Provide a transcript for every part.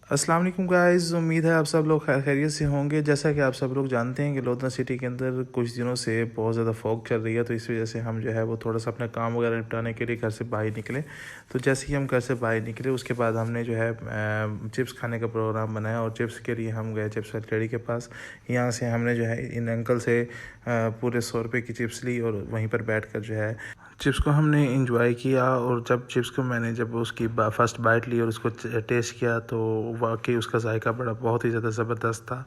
अस्सलाम वालेकुम गाइस, उम्मीद है आप सब लोग खैरियत से होंगे। जैसा कि आप सब लोग जानते हैं कि लोधना सिटी के अंदर कुछ दिनों से बहुत ज़्यादा फॉग चल रही है, तो इस वजह से हम जो है वो थोड़ा सा अपना काम वगैरह निपटाने के लिए घर से बाहर निकले। तो जैसे ही हम घर से बाहर निकले उसके बाद हमने जो है चिप्स खाने का प्रोग्राम बनाया और चिप्स के लिए हम गए चिप्स फैक्ट्री के पास। यहाँ से हमने जो है इन अंकल से पूरे 100 रुपये की चिप्स ली और वहीं पर बैठ कर जो है चिप्स को हमने इंजॉय किया। और जब उसकी फ़र्स्ट बाइट ली और उसको टेस्ट किया तो वाकई उसका जायका बहुत ही ज़्यादा ज़बरदस्त था।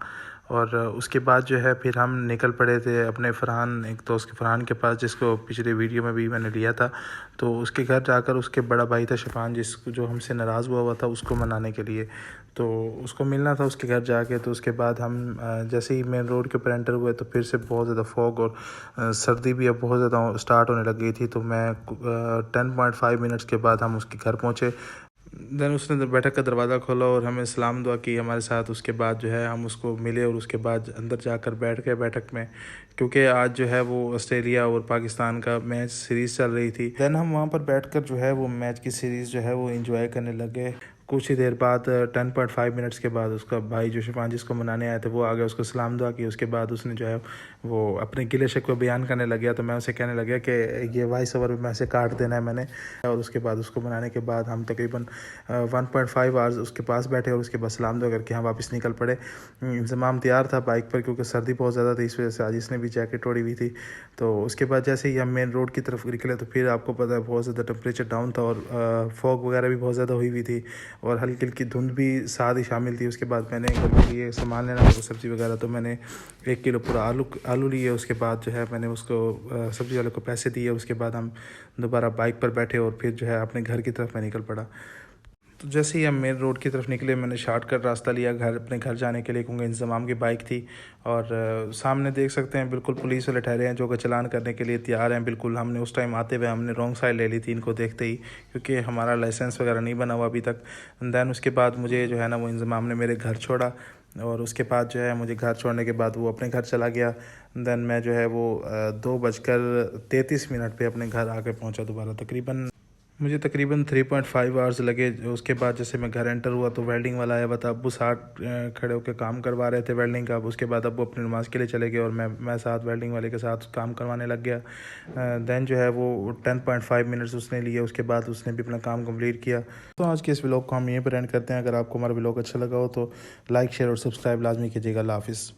और उसके बाद जो है फिर हम निकल पड़े थे अपने एक दोस्त के फरहान के पास, जिसको पिछले वीडियो में भी मैंने लिया था। तो उसके घर जाकर उसके बड़ा भाई था शफान, जो हमसे नाराज़ हुआ था, उसको मनाने के लिए तो उसको मिलना था उसके घर जाके। तो उसके बाद हम जैसे ही मेन रोड के ऊपर एंटर हुए तो फिर से बहुत ज़्यादा फॉग और सर्दी भी अब बहुत ज़्यादा स्टार्ट होने लग गई थी। तो मैं 10.5 मिनट्स के बाद हम उसके घर पहुँचे। देन उसने बैठक का दरवाज़ा खोला और हमें सलाम दुआ की हमारे साथ। उसके बाद जो है हम उसको मिले और उसके बाद अंदर जाकर बैठ गए बैठक में, क्योंकि आज जो है वो ऑस्ट्रेलिया और पाकिस्तान का मैच सीरीज़ चल रही थी। देन हम वहाँ पर बैठकर जो है वो मैच की सीरीज़ जो है वो एंजॉय करने लगे। कुछ ही देर बाद 10.5 मिनट्स के बाद उसका भाई जो शिफान जिसको मनाने आए थे वो आ गया, उसको सलाम दुआ की। उसके बाद उसने जो है वो अपने गिले शिकवे बयान करने लग गया। तो मैं उसे कहने लगा कि ये वॉइस ओवर में से काट देना है मैंने। और उसके बाद उसको मनाने के बाद हम तकरीबन 1.5 आवर्स उसके पास बैठे और उसके बाद सलाम दुआ करके हम वापस निकल पड़े। इंतज़ाम तैयार था बाइक पर, क्योंकि सर्दी बहुत ज़्यादा थी, इस वजह से आज इसने भी जैकेट ओढ़ी हुई थी। तो उसके बाद जैसे ही हम मेन रोड की तरफ निकले तो फिर आपको पता है बहुत ज़्यादा टेम्परेचर डाउन था और फॉग वगैरह भी बहुत ज़्यादा हुई हुई थी और हल्की हल्की धुंध भी साथ ही शामिल थी। उसके बाद मैंने घर के लिए सामान लेना था, सब्ज़ी वगैरह, तो मैंने 1 किलो पूरा आलू लिए। उसके बाद जो है मैंने उसको सब्ज़ी वाले को पैसे दिए। उसके बाद हम दोबारा बाइक पर बैठे और फिर जो है अपने घर की तरफ मैं निकल पड़ा। तो जैसे ही हम मेन रोड की तरफ निकले मैंने शॉर्टकट रास्ता लिया अपने घर जाने के लिए, क्योंकि इंतज़ाम की बाइक थी। और सामने देख सकते हैं बिल्कुल पुलिस वाले ठहरे हैं जो कि चालान करने के लिए तैयार हैं। बिल्कुल हमने उस टाइम आते हुए हमने रॉन्ग साइड ले ली थी इनको देखते ही, क्योंकि हमारा लाइसेंस वगैरह नहीं बना हुआ अभी तक। दैन उसके बाद मुझे जो है ना वो इंतज़ाम ने मेरे घर छोड़ा और उसके बाद जो है मुझे घर छोड़ने के बाद वो अपने घर चला गया। दैन मैं जो है वो 2:33 पे अपने घर आके पहुंचा दोबारा। मुझे तकरीबन 3.5 आवर्स लगे। उसके बाद जैसे मैं घर एंटर हुआ तो वेल्डिंग वाला आया हुआ था। अब्बू साथ खड़े होकर काम करवा रहे थे वेल्डिंग का। उसके बाद अब्बू अपनी नमाज़ के लिए चले गए और मैं साथ वेल्डिंग वाले के साथ काम करवाने लग गया। दैन जो है वो 10.5 मिनट्स उसने लिए। उसके बाद उसने भी अपना काम कंप्लीट किया। तो आज के इस व्लॉग को हम यहीं पर एंड करते हैं। अगर आपको हमारा व्लॉग अच्छा लगा हो तो लाइक शेयर और सब्सक्राइब लाजमी कीजिएगा। अल्लाह हाफिज़।